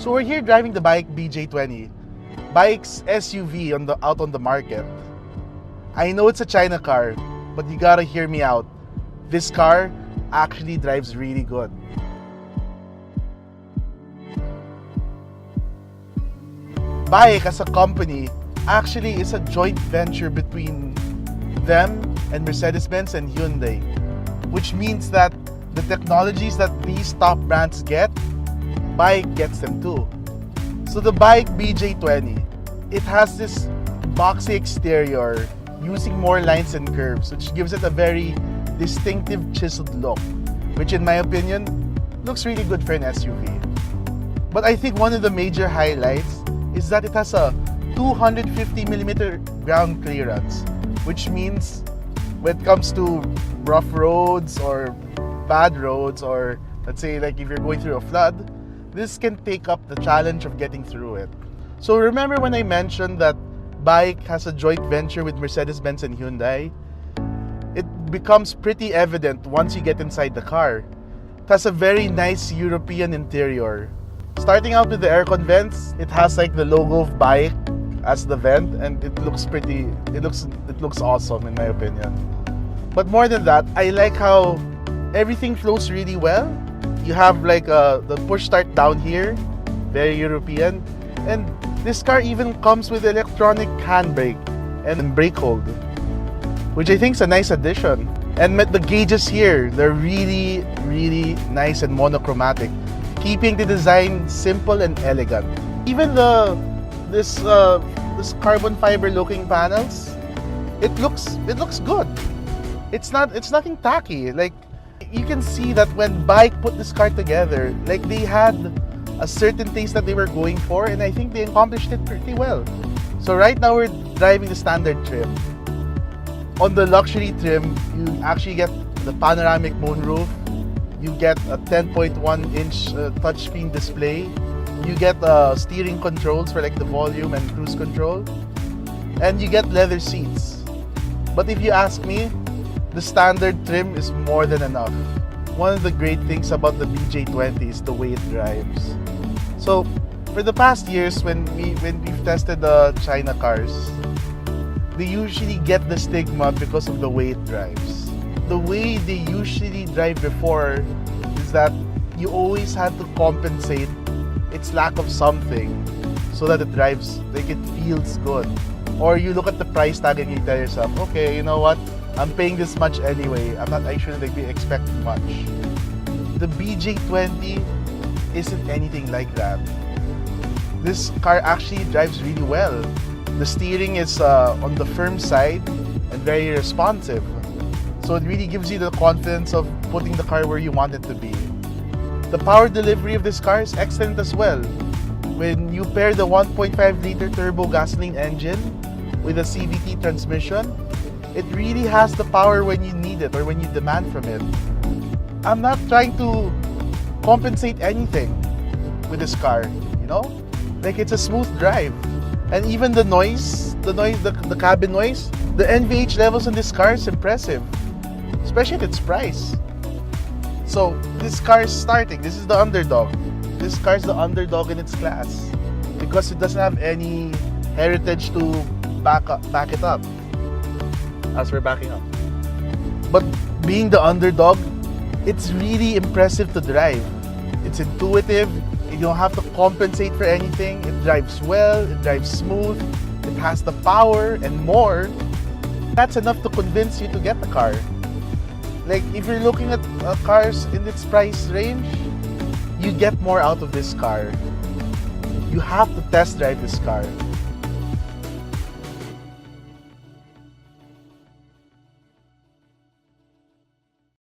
So we're here driving the BAIC BJ20, BAIC's SUV out on the market. I know it's a China car, but you gotta hear me out. This car actually drives really good. BAIC as a company actually is a joint venture between them and Mercedes-Benz and Hyundai, which means that the technologies that these top brands get, BAIC gets them too. So the BAIC BJ20, it has this boxy exterior using more lines and curves, which gives it a very distinctive chiseled look, which in my opinion looks really good for an SUV. But I think one of the major highlights is that it has a 250mm ground clearance, which means when it comes to rough roads or bad roads, or let's say like if you're going through a flood, this can take up the challenge of getting through it. So remember when I mentioned that BAIC has a joint venture with Mercedes-Benz and Hyundai? It becomes pretty evident once you get inside the car. It has a very nice European interior. Starting out with the aircon vents, it has like the logo of BAIC as the vent, and it looks awesome in my opinion. But more than that, I like how everything flows really well. You have like the push start down here, very European, and this car even comes with electronic handbrake and brake hold, which I think is a nice addition. And the gauges here, they're really, really nice and monochromatic, keeping the design simple and elegant. Even this carbon fiber looking panels, it looks good. It's nothing tacky. Like, you can see that when BAIC put this car together, like they had a certain taste that they were going for, and I think they accomplished it pretty well. So right now we're driving the standard trim. On the luxury trim, you actually get the panoramic moonroof, you get a 10.1-inch touchscreen display, you get steering controls for like the volume and cruise control, and you get leather seats. But if you ask me, the standard trim is more than enough. One of the great things about the BJ20 is the way it drives. So, for the past years, when we've tested the China cars, they usually get the stigma because of the way it drives. The way they usually drive before is that you always had to compensate its lack of something so that it drives, like it feels good. Or you look at the price tag and you tell yourself, okay, you know what? I'm paying this much anyway. I shouldn't be expecting much. The BJ20 isn't anything like that. This car actually drives really well. The steering is on the firm side and very responsive. So it really gives you the confidence of putting the car where you want it to be. The power delivery of this car is excellent as well. When you pair the 1.5-liter turbo gasoline engine with a CVT transmission, it really has the power when you need it or when you demand from it. I'm not trying to compensate anything with this car, you know? Like, it's a smooth drive. And even the cabin noise, the NVH levels in this car is impressive, especially at its price. So this car is starting. This is the underdog. This car is the underdog in its class because it doesn't have any heritage to back it up. As we're backing up. But being the underdog, it's really impressive to drive. It's intuitive. You don't have to compensate for anything. It drives well, it drives smooth, it has the power and more. That's enough to convince you to get the car. Like, if you're looking at cars in its price range, you get more out of this car. You have to test drive this car.